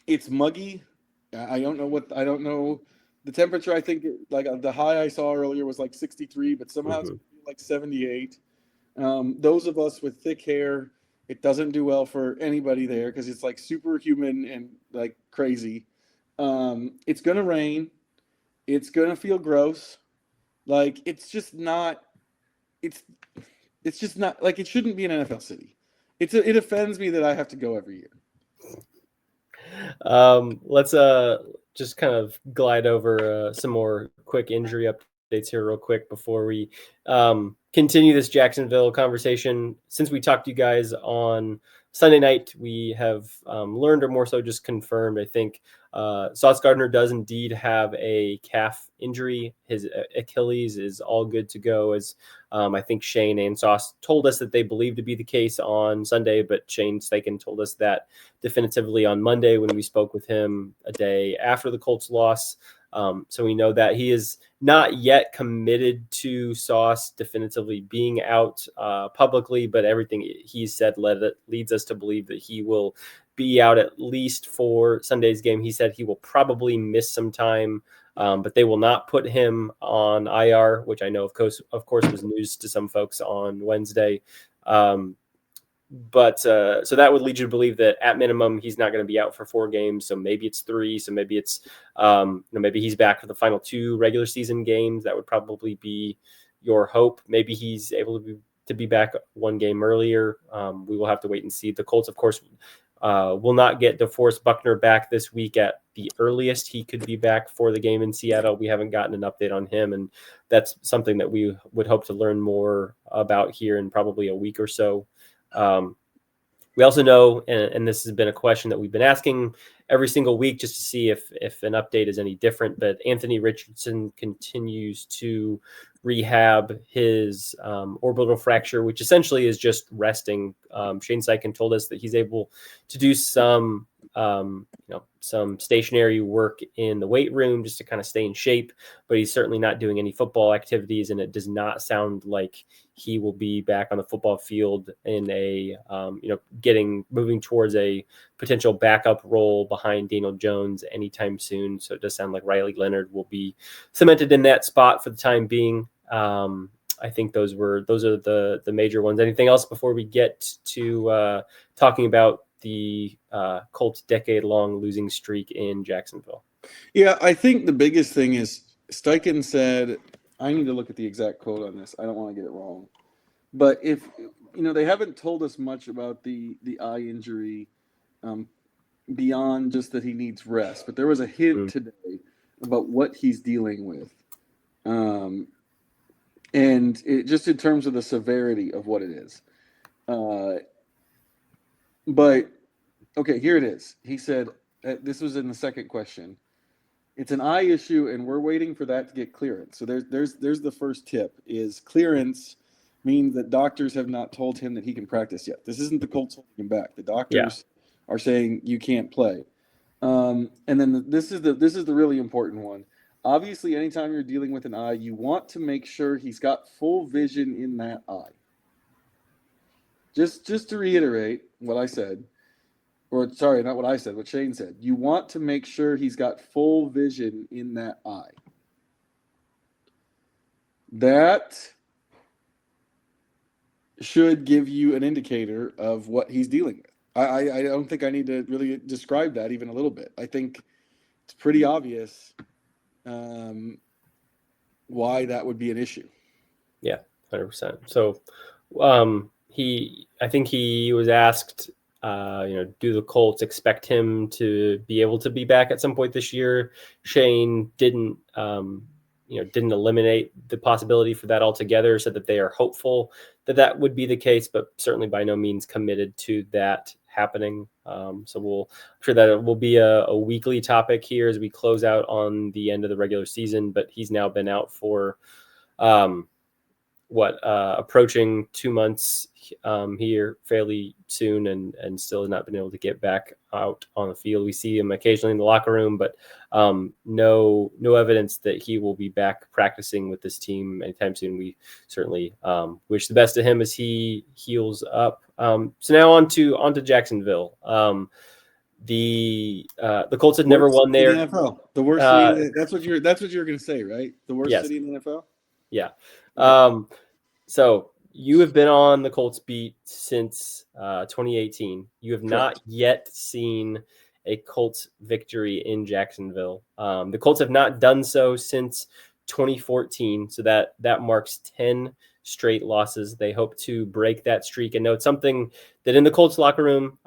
It's muggy. I don't know the temperature. I think the high I saw earlier was like 63, but somehow it's like 78. Those of us with thick hair, it doesn't do well for anybody there because it's like super humid and like crazy. It's going to rain. It's going to feel gross. Like, it's just not like, it shouldn't be an NFL city. It offends me that I have to go every year. Let's just kind of glide over some more quick injury updates here real quick before we continue this Jacksonville conversation. Since we talked to you guys on Sunday night, we have learned, or more so just confirmed, I think, Sauce Gardner does indeed have a calf injury. His Achilles is all good to go, as I think Shane and Sauce told us that they believe to be the case on Sunday, but Shane Steichen told us that definitively on Monday when we spoke with him a day after the Colts loss. So we know that he is not yet committed to Sauce definitively being out publicly, but everything he said leads us to believe that he will be out at least for Sunday's game. He said he will probably miss some time, but they will not put him on IR, which I know, of course, was news to some folks on Wednesday. But so that would lead you to believe that at minimum he's not going to be out for 4 games. So maybe it's 3. So maybe it's maybe he's back for the final 2 regular season games. That would probably be your hope. Maybe he's able to be back 1 game earlier. We will have to wait and see. The Colts, of course, will not get DeForest Buckner back this week at the earliest. He could be back for the game in Seattle. We haven't gotten an update on him, and that's something that we would hope to learn more about here in probably a week or so. We also know, and this has been a question that we've been asking every single week just to see if an update is any different, but Anthony Richardson continues to rehab his orbital fracture, which essentially is just resting. Shane Steichen told us that he's able to do some stationary work in the weight room just to kind of stay in shape, but he's certainly not doing any football activities, and it does not sound like he will be back on the football field in a moving towards a potential backup role behind Daniel Jones anytime soon. So it does sound like Riley Leonard will be cemented in that spot for the time being. I think those are the major ones. Anything else before we get to talking about the Colts' decade-long losing streak in Jacksonville? Yeah, I think the biggest thing is Steichen said, I need to look at the exact quote on this. I don't want to get it wrong. But if, they haven't told us much about the eye injury beyond just that he needs rest. But there was a hint today about what he's dealing with. And just in terms of the severity of what it is. But, okay, here it is. He said, this was in the second question. It's an eye issue, and we're waiting for that to get clearance. So there's the first tip, is clearance means that doctors have not told him that he can practice yet. This isn't the Colts holding him back. The doctors are saying you can't play. And then this is the really important one. Obviously, anytime you're dealing with an eye, you want to make sure he's got full vision in that eye. Just to reiterate what I said, or sorry, not what I said, what Shane said. You want to make sure he's got full vision in that eye. That should give you an indicator of what he's dealing with. I don't think I need to really describe that even a little bit. I think it's pretty obvious why that would be an issue. Yeah, 100%. So I think he was asked, do the Colts expect him to be able to be back at some point this year? Shane didn't eliminate the possibility for that altogether, said that they are hopeful that would be the case, but certainly by no means committed to that happening. So I'm sure that it will be a weekly topic here as we close out on the end of the regular season, but he's now been out for approaching 2 months here fairly soon, and still has not been able to get back out on the field. We see him occasionally in the locker room, but no evidence that he will be back practicing with this team anytime soon. We certainly wish the best to him as he heals up. So now on to Jacksonville. The Colts had never won there. The NFL. The worst city. That's what you're going to say, right? The worst city in the NFL. Yeah. So you have been on the Colts beat since 2018. You have not yet seen a Colts victory in Jacksonville. The Colts have not done so since 2014. So that marks 10 straight losses. They hope to break that streak. And it's something that in the Colts locker room,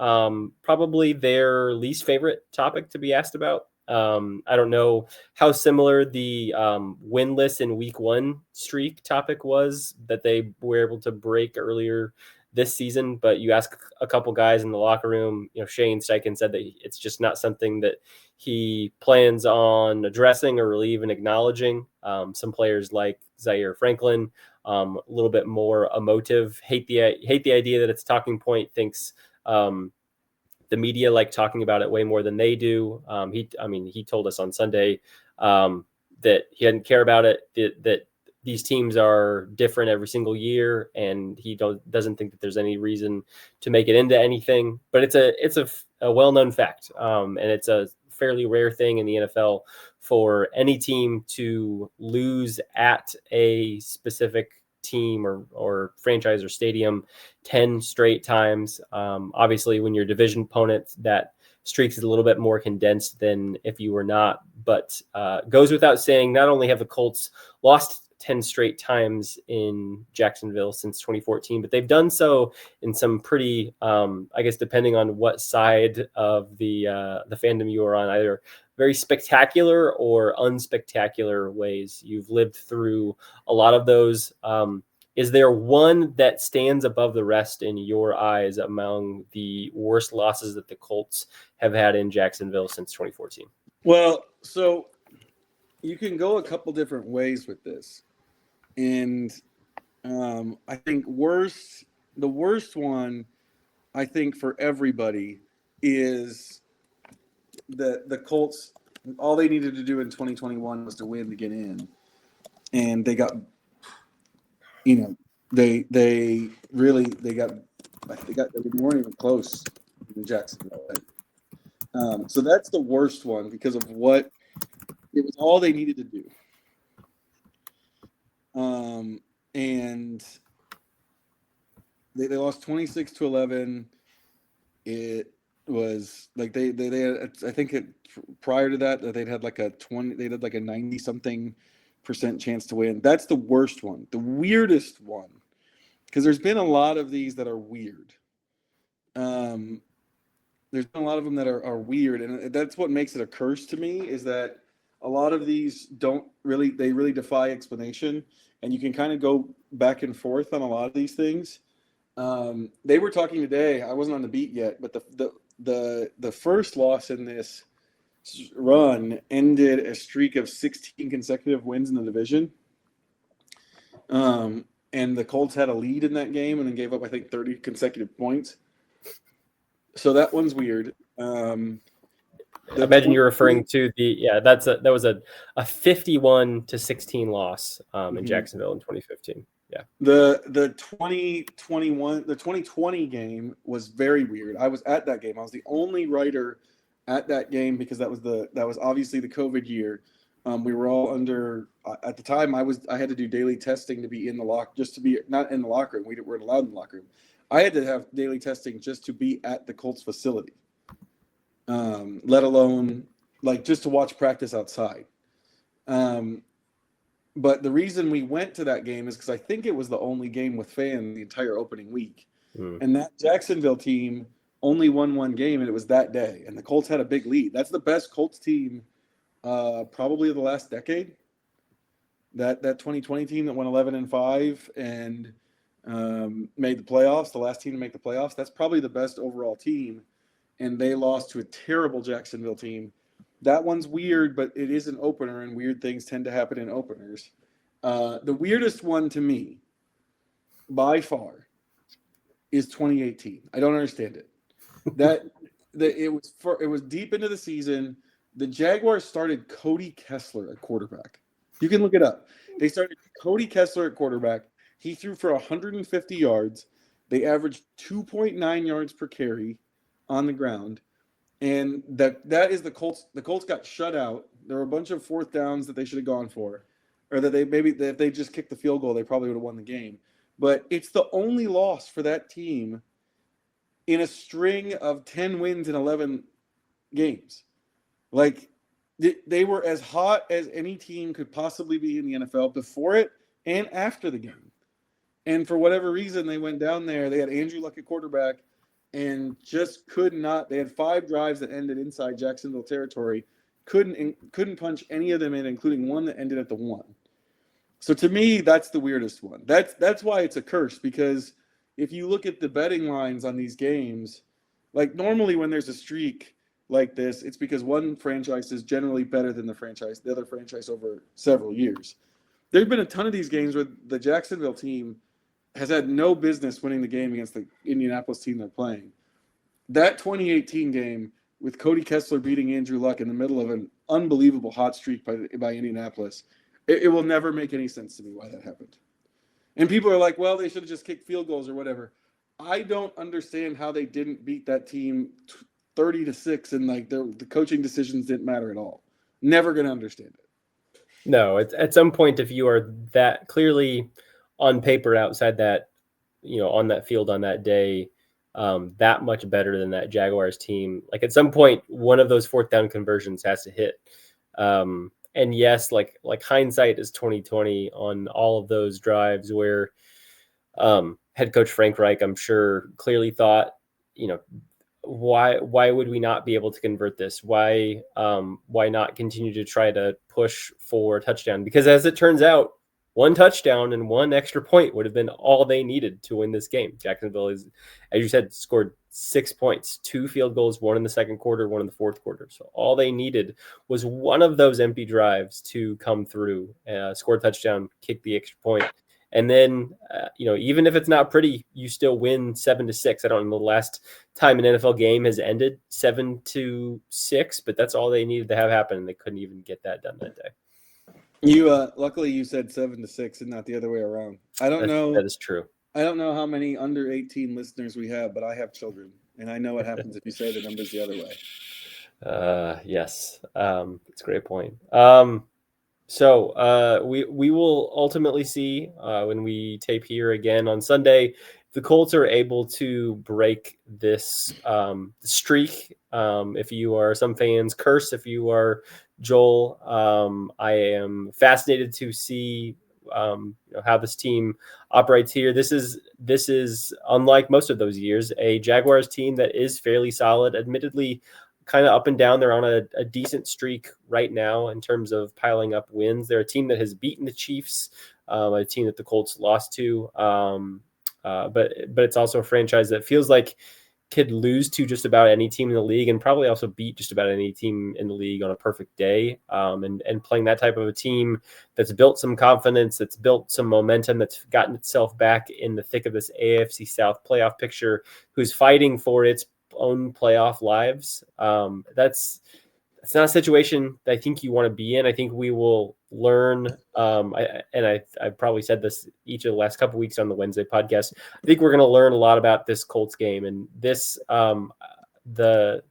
probably their least favorite topic to be asked about. I don't know how similar the winless in week 1 streak topic was that they were able to break earlier this season, but you ask a couple guys in the locker room, Shane Steichen said that it's just not something that he plans on addressing or really even acknowledging. Some players like Zaire Franklin, a little bit more emotive, hate the idea that it's a talking point, thinks the media like talking about it way more than they do. He told us on Sunday that he didn't care about it, that these teams are different every single year, and he doesn't think that there's any reason to make it into anything. But it's a well-known fact, and it's a fairly rare thing in the NFL for any team to lose at a specific team or franchise or stadium 10 straight times. Obviously, when you're division opponent, that streak is a little bit more condensed than if you were not. But goes without saying, not only have the Colts lost 10 straight times in Jacksonville since 2014, but they've done so in some pretty, I guess, depending on what side of the fandom you are on, either very spectacular or unspectacular ways. You've lived through a lot of those. Is there one that stands above the rest in your eyes among the worst losses that the Colts have had in Jacksonville since 2014? Well, so you can go a couple different ways with this. And I think the worst one, I think, for everybody is the Colts. All they needed to do in 2021 was to win to get in, and they got, they weren't even close in Jacksonville. So that's the worst one because of what it was. All they needed to do. And they lost 26-11. It was like they had, I think prior to that they'd had like a 90-something% chance to win. That's the worst one. The weirdest one, because there's been a lot of these that are weird. There's been a lot of them that are weird, and that's what makes it a curse to me, is that a lot of these they really defy explanation, and you can kind of go back and forth on a lot of these things. They were talking today, I wasn't on the beat yet, but the first loss in this run ended a streak of 16 consecutive wins in the division. And the Colts had a lead in that game and then gave up, I think, 30 consecutive points. So that one's weird. I imagine you're referring to that was a 51-16 loss in Jacksonville in 2015. Yeah. The 2020 game was very weird. I was at that game. I was the only writer at that game because that was obviously the COVID year. We were all under at the time. I had to do daily testing to be in the just to be not in the locker room. We weren't allowed in the locker room. I had to have daily testing just to be at the Colts facility. Let alone just to watch practice outside. But the reason we went to that game is because I think it was the only game with fans the entire opening week. And that Jacksonville team only won one game, and it was that day. And the Colts had a big lead. That's the best Colts team probably of the last decade. That 2020 team that went 11-5 and made the playoffs, the last team to make the playoffs, that's probably the best overall team. And they lost to a terrible Jacksonville team. That one's weird, but it is an opener, and weird things tend to happen in openers. The weirdest one to me by far is 2018. I don't understand it. It was deep into the season. The Jaguars started Cody Kessler at quarterback. You can look it up. They started Cody Kessler at quarterback. He threw for 150 yards. They averaged 2.9 yards per carry on the ground. And that is the Colts. The Colts got shut out. There were a bunch of fourth downs that they should have gone for, or that if they just kicked the field goal, they probably would have won the game. But it's the only loss for that team in a string of 10 wins in 11 games. Like, they were as hot as any team could possibly be in the NFL before it and after the game. And for whatever reason, they went down there. They had Andrew Luck at quarterback and just could not. They had 5 drives that ended inside Jacksonville territory. Couldn't punch any of them in, including one that ended at the 1. So to me, that's the weirdest one. That's why it's a curse, because if you look at the betting lines on these games, like normally when there's a streak like this, it's because one franchise is generally better than the other franchise over several years. There've been a ton of these games where the Jacksonville team has had no business winning the game against the Indianapolis team they're playing. That 2018 game with Cody Kessler beating Andrew Luck in the middle of an unbelievable hot streak by Indianapolis, it will never make any sense to me why that happened. And people are like, well, they should have just kicked field goals or whatever. I don't understand how they didn't beat that team 30-6, and like the coaching decisions didn't matter at all. Never going to understand it. No, at some point, if you are that clearly on paper outside that, on that field on that day, that much better than that Jaguars team, like at some point, one of those fourth down conversions has to hit. And yes, like hindsight is 2020 on all of those drives where head coach Frank Reich, I'm sure, clearly thought, why would we not be able to convert this? Why not continue to try to push for a touchdown? Because as it turns out, one touchdown and one extra point would have been all they needed to win this game. Jacksonville is, as you said, scored 6 points, 2 field goals, one in the second quarter, one in the fourth quarter. So all they needed was one of those empty drives to come through, score a touchdown, kick the extra point. And then, even if it's not pretty, you still win 7-6. I don't know the last time an NFL game has ended 7-6, but that's all they needed to have happen, and they couldn't even get that done that day. Luckily you said 7-6 and not the other way around. I don't know. That is true. I don't know how many under 18 listeners we have, but I have children, and I know what happens if you say the numbers the other way. Yes. It's a great point. So we will ultimately see when we tape here again on Sunday, if the Colts are able to break this streak. If you are some fans, curse. If you are Joel, I am fascinated to see how this team operates here. This is unlike most of those years, a Jaguars team that is fairly solid, admittedly kind of up and down. They're on a decent streak right now in terms of piling up wins. They're a team that has beaten the Chiefs, a team that the Colts lost to. But it's also a franchise that feels like could lose to just about any team in the league and probably also beat just about any team in the league on a perfect day. And playing that type of a team that's built some confidence, that's built some momentum, that's gotten itself back in the thick of this AFC South playoff picture, who's fighting for its own playoff lives. That's not a situation that I think you want to be in. I think we will learn. I probably said this each of the last couple of weeks on the Wednesday podcast. I think we're going to learn a lot about this Colts game, and this the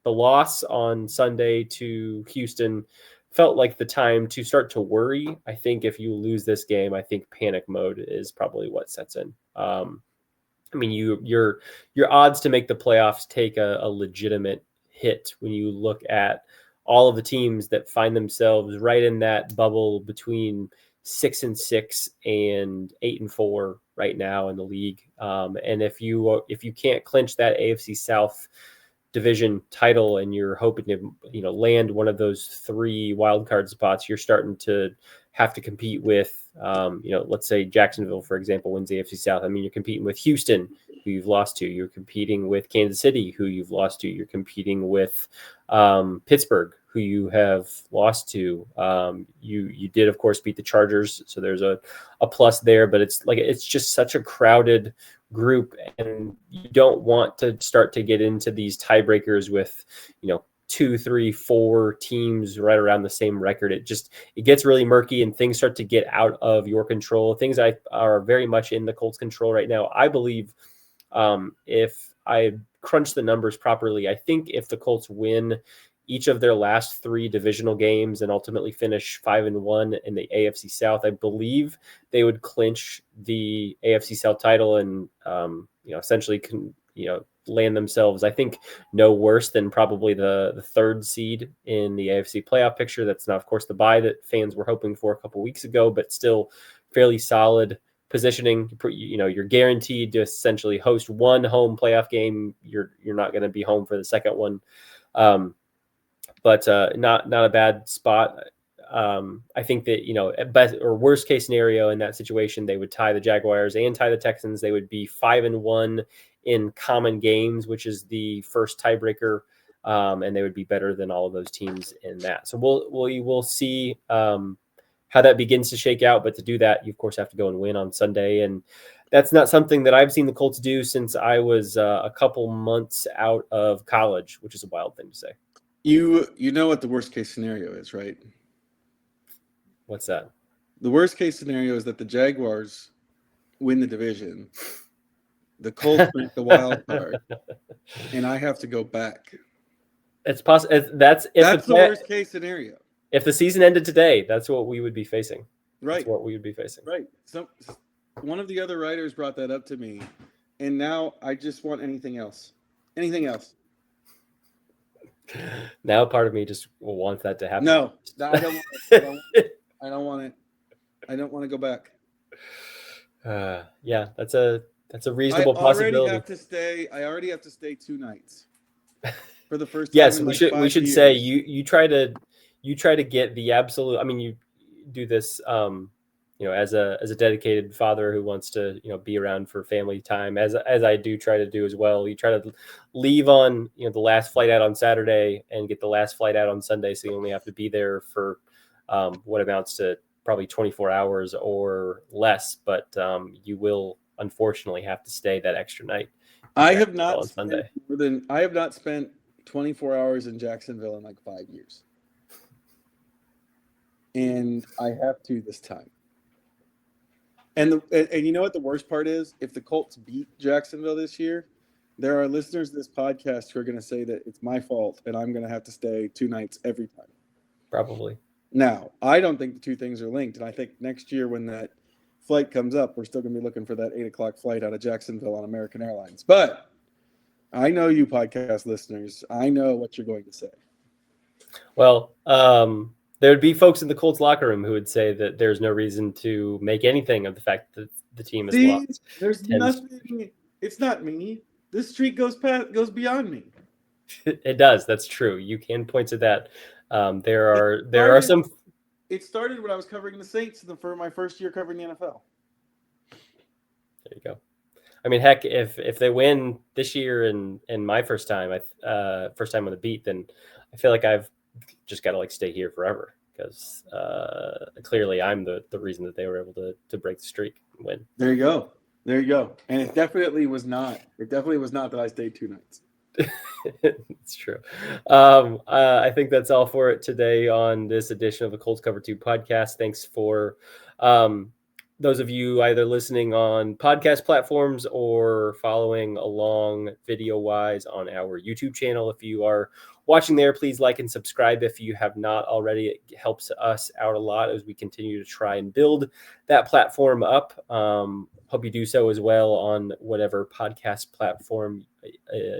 loss on Sunday to Houston felt like the time to start to worry. I think if you lose this game, I think panic mode is probably what sets in. Your odds to make the playoffs take a legitimate hit when you look at all of the teams that find themselves right in that bubble between 6-6 and 8-4 right now in the league. And if you can't clinch that AFC South division title and you're hoping to land one of those 3 wild card spots, you're starting to have to compete with let's say Jacksonville, for example, wins the AFC South. You're competing with Houston, who you've lost to. You're competing with Kansas City, who you've lost to. You're competing with Pittsburgh, who you have lost to. You did, of course, beat the Chargers, so there's a plus there. But it's just such a crowded group, and you don't want to start to get into these tiebreakers with 2, 3, 4 teams right around the same record. It gets really murky, and things start to get out of your control. Things are very much in the Colts' control right now. I believe if I crunch the numbers properly, I think if the Colts win each of their last 3 divisional games and ultimately finish 5-1 in the AFC South, I believe they would clinch the AFC South title and essentially land themselves, I think, no worse than probably the 3rd seed in the AFC playoff picture. That's not, of course, the bye that fans were hoping for a couple weeks ago, but still fairly solid positioning. You're guaranteed to essentially host 1 home playoff game. You're not going to be home for the second one. But not a bad spot. I think that, at best or worst case scenario in that situation, they would tie the Jaguars and tie the Texans. They would be 5-1 in common games, which is the first tiebreaker. And they would be better than all of those teams in that. So we'll see how that begins to shake out. But to do that, you of course have to go and win on Sunday. And that's not something that I've seen the Colts do since I was a couple months out of college, which is a wild thing to say. You know what the worst case scenario is, right? What's that? The worst case scenario is that the Jaguars win the division, the Colts make the wild card, and I have to go back. It's possible. That's the worst case scenario. If the season ended today, that's what we would be facing. Right. That's what we would be facing. Right. So one of the other writers brought that up to me, and now I just want anything else. Anything else. Now part of me just wants that to happen. No, I don't want it. I don't want it. I don't want to go back. Yeah, that's a reasonable possibility. I already have to stay 2 nights for the first time. Yes, in we should years. say you try to get the absolute. I mean, you do this as a dedicated father who wants to be around for family time, as I do try to do as well. You try to leave on the last flight out on Saturday and get the last flight out on Sunday, so you only have to be there for what amounts to probably 24 hours or less. But you will unfortunately have to stay that extra night. I have not spent 24 hours in Jacksonville in like 5 years, and I have to this time. And you know what the worst part is? If the Colts beat Jacksonville this year, there are listeners to this podcast who are going to say that it's my fault and I'm going to have to stay 2 nights every time. Probably. Now, I don't think the 2 things are linked. And I think next year when that flight comes up, we're still going to be looking for that 8:00 flight out of Jacksonville on American Airlines. But I know you podcast listeners. I know what you're going to say. Well, there would be folks in the Colts locker room who would say that there's no reason to make anything of the fact that the team is lost. There's nothing. It's not me. This streak goes beyond me. It does. That's true. You can point to that. There are some. It started when I was covering the Saints for my first year covering the NFL. There you go. I mean, heck, if they win this year and my first time on the beat, then I feel like I've just got to stay here forever, because clearly I'm the reason that they were able to break the streak and win. There you go. And it definitely was not that I stayed 2 nights. It's true. I think that's all for it today on this edition of the Colts Cover 2 podcast. Thanks for those of you either listening on podcast platforms or following along video-wise on our YouTube channel. If you are watching there, please like and subscribe if you have not already. It helps us out a lot as we continue to try and build that platform up. Hope you do so as well on whatever podcast platform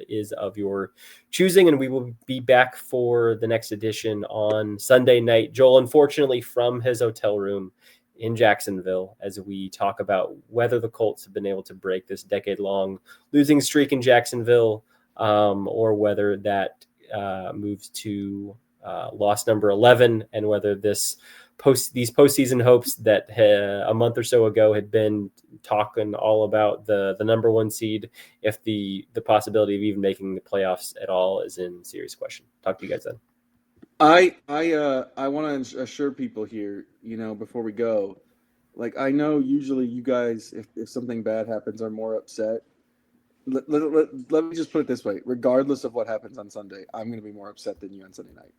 is of your choosing. And we will be back for the next edition on Sunday night. Joel, unfortunately, from his hotel room in Jacksonville, as we talk about whether the Colts have been able to break this decade-long losing streak in Jacksonville, or whether that moves to loss number 11, and whether these postseason hopes that a month or so ago had been talking all about the number 1 seed, if the possibility of even making the playoffs at all is in serious question. Talk to you guys then. I want to assure people here, before we go, like I know usually you guys, if something bad happens, are more upset. Let me just put it this way: regardless of what happens on Sunday, I'm going to be more upset than you on Sunday night.